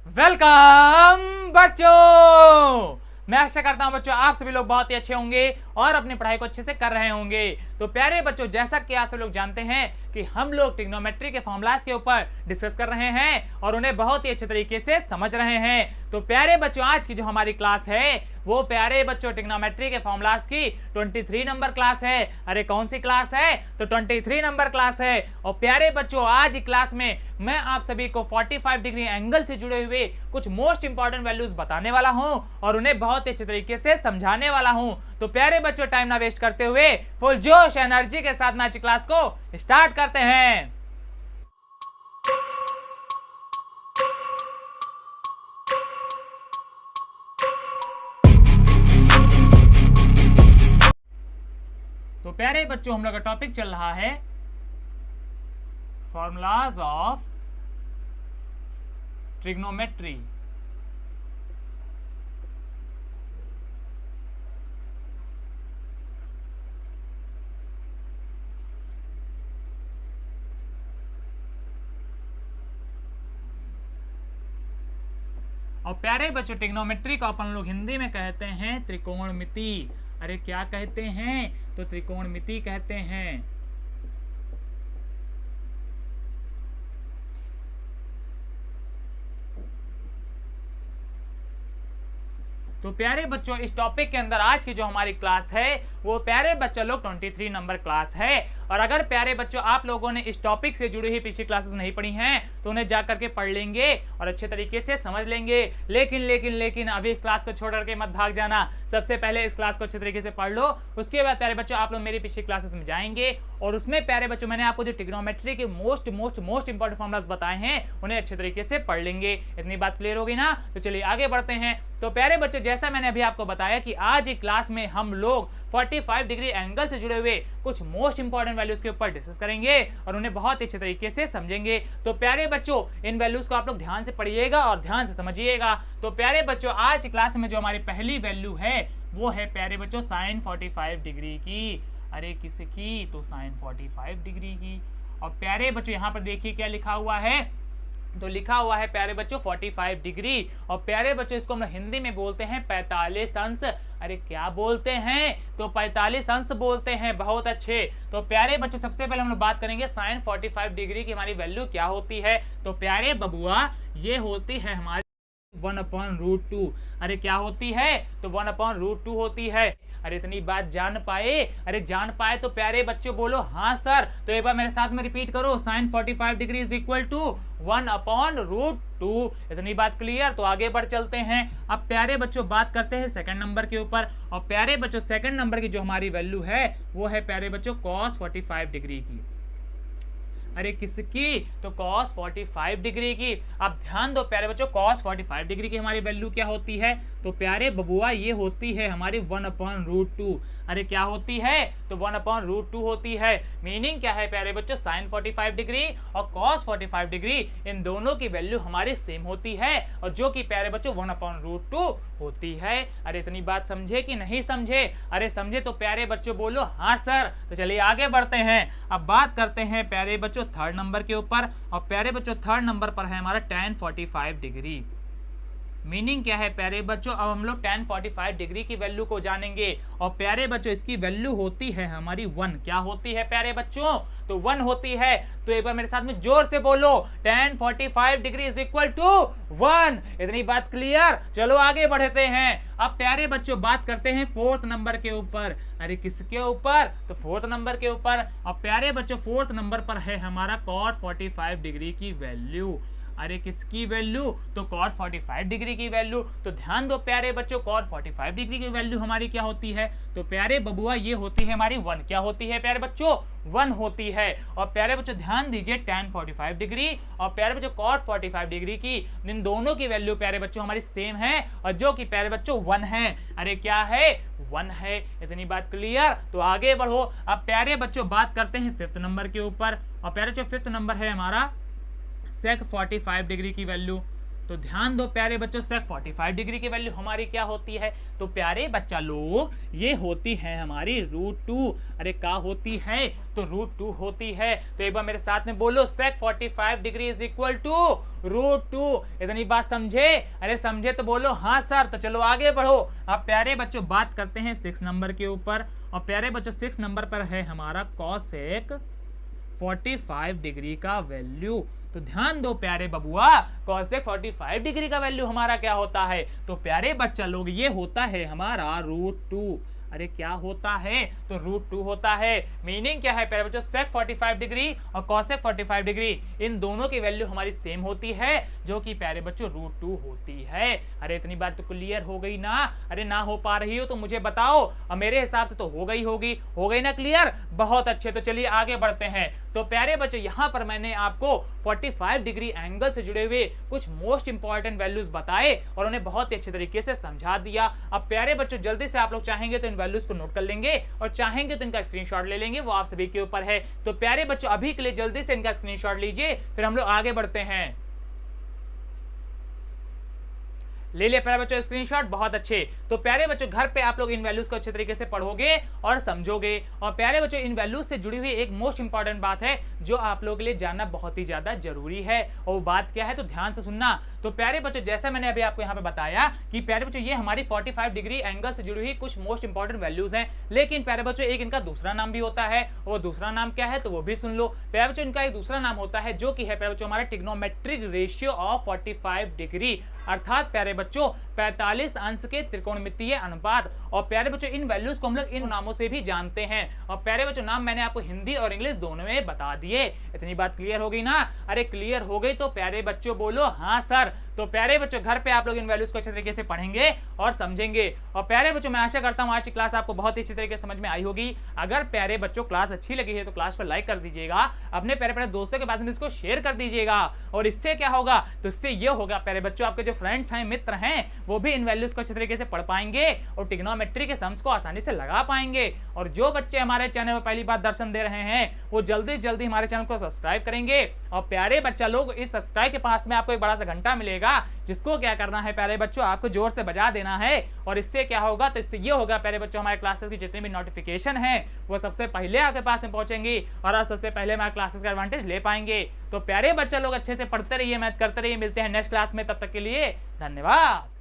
Welcome बच्चों। मैं आशा करता हूं बच्चों आप सभी लोग बहुत ही अच्छे होंगे और अपनी पढ़ाई को अच्छे से कर रहे होंगे। तो प्यारे बच्चों, जैसा कि आप सब लोग जानते हैं कि हम लोग ट्रिग्नोमेट्री के फॉर्मूलाज के ऊपर डिस्कस कर रहे हैं और उन्हें बहुत ही अच्छे तरीके से समझ रहे हैं। तो प्यारे बच्चों, आज की जो हमारी क्लास है वो प्यारे बच्चों ट्रिग्नोमेट्री के फॉर्मूलाज की 23 नंबर क्लास है। अरे कौन सी क्लास है? तो 23 नंबर क्लास है। और प्यारे बच्चों, आज की क्लास में मैं आप सभी को 45 डिग्री एंगल से जुड़े हुए कुछ मोस्ट इंपॉर्टेंट वैल्यूज बताने वाला हूं और उन्हें बहुत ही अच्छे तरीके से समझाने वाला हूं। तो प्यारे बच्चों, टाइम ना वेस्ट करते हुए फुल जोश एनर्जी के साथ आज की क्लास को स्टार्ट करते हैं। तो प्यारे बच्चों, हम लोग का टॉपिक चल रहा है फॉर्मूलाज ऑफ ट्रिग्नोमेट्री। और प्यारे बच्चों, ट्रिग्नोमेट्री को अपन लोग हिंदी में कहते हैं त्रिकोणमिति। अरे क्या कहते हैं? तो त्रिकोणमिति कहते हैं। तो प्यारे बच्चों, इस टॉपिक के अंदर आज की जो हमारी क्लास है वो प्यारे बच्चों लोग 23 नंबर क्लास है। और अगर प्यारे बच्चों आप लोगों ने इस टॉपिक से जुड़ी हुई पिछली क्लासेस नहीं पढ़ी हैं तो उन्हें जा करके पढ़ लेंगे और अच्छे तरीके से समझ लेंगे। लेकिन लेकिन लेकिन अभी इस क्लास को छोड़ करके मत भाग जाना। सबसे पहले इस क्लास को अच्छे तरीके से पढ़ लो, उसके बाद प्यारे बच्चों आप लोग मेरी पिछली क्लासेस में जाएंगे और उसमें प्यारे बच्चों मैंने आपको जो ट्रिग्नोमेट्री के most most most important formulas बताए हैं उन्हें अच्छे तरीके से पढ़ लेंगे। इतनी बात क्लियर होगी ना? तो चलिए आगे बढ़ते हैं। तो प्यारे बच्चों, जैसा मैंने अभी आपको बताया कि आज की क्लास में हम लोग 45 डिग्री एंगल से जुड़े हुए कुछ मोस्ट इंपॉर्टेंट वैल्यूज के ऊपर डिस्कस करेंगे और उन्हें बहुत अच्छे तरीके से समझेंगे। तो प्यारे बच्चों, इन वैल्यूज को आप लोग ध्यान से पढ़िएगा और ध्यान से समझिएगा। तो प्यारे बच्चों, आज की क्लास में जो हमारी पहली वैल्यू है वो है प्यारे बच्चों साइन 45 डिग्री की। अरे किसकी? तो साइन 45 डिग्री की। और प्यारे बच्चों, यहाँ पर देखिए क्या लिखा हुआ है। तो लिखा हुआ है प्यारे बच्चों 45 डिग्री। और प्यारे बच्चों, इसको हम हिंदी में बोलते हैं 45 अंश। अरे क्या बोलते हैं? तो 45 अंश बोलते हैं। बहुत अच्छे। तो प्यारे बच्चों, सबसे पहले हम लोग बात करेंगे साइन 45 डिग्री की हमारी वैल्यू क्या होती है। तो प्यारे बबुआ, ये होती है हमारी 1/√2। अरे क्या होती है? तो 1/√2 होती है। अरे इतनी बात जान पाए? अरे जान पाए तो प्यारे बच्चों बोलो हाँ सर। तो एक बार मेरे साथ में रिपीट करो, sine 45 degree is equal to 1/√2। इतनी बात क्लियर? तो आगे बढ़ चलते हैं। अब प्यारे बच्चों बात करते हैं सेकंड नंबर के ऊपर। और प्यारे बच्चों, सेकंड नंबर की जो हमारी वैल्यू है वो है प्यारे बच्चों cos 45 डिग्री की। अरे किसकी? तो cos 45 डिग्री की। अब ध्यान दो प्यारे बच्चों, cos 45 डिग्री की हमारी वैल्यू क्या होती है? तो प्यारे बबुआ ये होती है हमारी 1/√2। अरे क्या होती है? तो 1/√2 होती है। मीनिंग क्या है प्यारे बच्चों? साइन 45 डिग्री और cos 45 डिग्री इन दोनों की वैल्यू हमारी सेम होती है और जो कि प्यारे बच्चों 1/√2 होती है। अरे इतनी बात समझे कि नहीं समझे? अरे समझे तो प्यारे बच्चों बोलो हाँ सर। तो चलिए आगे बढ़ते हैं। अब बात करते हैं प्यारे बच्चों थर्ड नंबर के ऊपर। और प्यारे बच्चों थर्ड नंबर पर है हमारा tan 45 डिग्री। मीनिंग क्या है प्यारे बच्चों? अब हम लोग tan 45 डिग्री की वैल्यू को जानेंगे। और प्यारे बच्चों, इसकी वैल्यू होती है हमारी 1। क्या होती है प्यारे बच्चों? तो 1 होती है। तो एक बार मेरे साथ में जोर से बोलो, tan 45 degree is equal to 1। इतनी बात क्लियर? चलो आगे बढ़ते हैं। अब प्यारे बच्चों बात करते हैं फोर्थ नंबर के ऊपर। अरे किसके ऊपर? तो फोर्थ नंबर के ऊपर। और प्यारे बच्चों, फोर्थ नंबर पर है हमारा cot 45 डिग्री की वैल्यू। अरे किसकी वैल्यू? तो cot 45 डिग्री की वैल्यू। तो ध्यान दो प्यारे बच्चों, cot 45 डिग्री की वैल्यू हमारी क्या होती है? तो प्यारे बबुआ ये होती है हमारी 1। क्या होती है प्यारे बच्चों? 1 होती है। और प्यारे बच्चों ध्यान दीजिए, tan 45 डिग्री और प्यारे बच्चों cot 45 डिग्री की इन दोनों की वैल्यू प्यारे बच्चों हमारी सेम है और जो कि प्यारे बच्चों 1 है। अरे क्या है? 1 है। इतनी बात क्लियर? तो आगे बढ़ो। अब प्यारे बच्चों बात करते हैं फिफ्थ नंबर के ऊपर। और प्यारे बच्चों फिफ्थ नंबर है हमारा sec 45 डिग्री की वैल्यू। तो ध्यान दो प्यारे बच्चों, sec 45 डिग्री की वैल्यू हमारी क्या होती है? तो प्यारे बच्चा लोग ये होती है हमारी √2। अरे क्या होती है? तो √2 होती है। तो एक बार मेरे साथ में बोलो, sec 45 degree is equal to √2। इतनी बात समझे? अरे समझे तो बोलो हाँ सर। तो चलो आगे बढ़ो। अब प्यारे बच्चों बात करते हैं 6 नंबर के ऊपर। और प्यारे बच्चों 6 नंबर पर है हमारा cosec 45 डिग्री का वैल्यू। तो ध्यान दो प्यारे बबुआ, cosec 45 डिग्री का वैल्यू हमारा क्या होता है? तो प्यारे बच्चा लोग ये होता है हमारा √2। अरे क्या होता है? तो √2 होता है। मीनिंग क्या है प्यारे बच्चों? sec 45 डिग्री और cosec 45 डिग्री इन दोनों की वैल्यू हमारी सेम होती है, जो कि प्यारे बच्चों √2 होती है। अरे इतनी बात तो क्लियर हो गई ना? अरे ना हो पा रही हो तो मुझे बताओ। और मेरे हिसाब से तो हो गई ना क्लियर? बहुत अच्छे। तो चलिए आगे बढ़ते हैं। तो प्यारे बच्चों यहाँ पर मैंने आपको 45 डिग्री एंगल से जुड़े हुए कुछ मोस्ट इंपॉर्टेंट वैल्यूज बताए और उन्हें बहुत ही अच्छे तरीके से समझा दिया। अब प्यारे बच्चों जल्दी से आप लोग चाहेंगे तो इन वैल्यूज को नोट कर लेंगे और चाहेंगे तो इनका स्क्रीनशॉट ले लेंगे, वो आप सभी के ऊपर है। तो प्यारे बच्चों अभी के लिए जल्दी से इनका स्क्रीनशॉट लीजिए, फिर हम लोग आगे बढ़ते हैं। ले लिया प्यारे बच्चों स्क्रीनशॉट? बहुत अच्छे। तो प्यारे बच्चों घर पे आप लोग इन वैल्यूज को अच्छे तरीके से पढ़ोगे और समझोगे। और प्यारे बच्चों इन वैल्यूज से जुड़ी हुई एक मोस्ट इंपॉर्टेंट बात है जो आप लोगों के लिए जानना बहुत ही ज्यादा जरूरी है, और वो बात क्या है? तो ध्यान से सुनना। तो प्यारे बच्चों जैसा मैंने अभी आपको यहाँ पे बताया कि प्यारे बच्चों ये हमारी 45 डिग्री एंगल से जुड़ी हुई कुछ मोस्ट इंपॉर्टेंट वैल्यूज हैं, लेकिन प्यारे बच्चों एक इनका दूसरा नाम भी होता है। वो दूसरा नाम क्या है? तो वो भी सुन लो। प्यारे बच्चों इनका एक दूसरा नाम होता है जो कि है प्यारे बच्चों हमारा ट्रिग्नोमेट्रिक रेशियो ऑफ 45 डिग्री, अर्थात प्यारे बच्चों 45 अंश के त्रिकोणमितीय अनुपात। और प्यारे बच्चों इन वैल्यूज को हम लोग इन नामों से भी जानते हैं। और प्यारे बच्चों नाम मैंने आपको हिंदी और इंग्लिश दोनों में बता दिए। इतनी बात क्लियर हो गई ना? अरे क्लियर हो गई तो प्यारे बच्चों बोलो हाँ सर। तो प्यारे बच्चों घर पे आप लोग इन वैल्यूज को अच्छे तरीके से पढ़ेंगे और समझेंगे। और प्यारे बच्चों मैं आशा करता हूँ आज की क्लास आपको बहुत ही अच्छी तरीके से समझ में आई होगी। अगर प्यारे बच्चों क्लास अच्छी लगी है तो क्लास को लाइक कर दीजिएगा, अपने प्यारे प्यारे दोस्तों के पास में इसको शेयर कर दीजिएगा। और इससे क्या होगा? तो इससे ये होगा प्यारे बच्चों आपके जो फ्रेंड्स हैं, मित्र हैं, वो भी इन वैल्यूज को अच्छे तरीके से पढ़ पाएंगे और ट्रिग्नोमेट्री के सम्स को आसानी से लगा पाएंगे। और जो बच्चे हमारे चैनल में पहली बार दर्शन दे रहे हैं वो जल्दी जल्दी हमारे चैनल को सब्सक्राइब करेंगे। और प्यारे बच्चा लोग इस सब्सक्राइब के पास में आपको एक बड़ा सा घंटा मिलेगा, जिसको क्या करना है प्यारे बच्चों? आपको जोर से बजा देना है। और इससे क्या होगा? तो इससे ये होगा प्यारे बच्चों हमारे क्लासेस की जितनी भी नोटिफिकेशन है वो सबसे पहले आपके पास में पहुंचेंगी और आप सबसे पहले हमारे क्लासेस का एडवांटेज ले पाएंगे। तो प्यारे बच्चा लोग अच्छे से पढ़ते रहिए, मैथ करते रहिए। मिलते हैं नेक्स्ट क्लास में, तब तक के लिए धन्यवाद।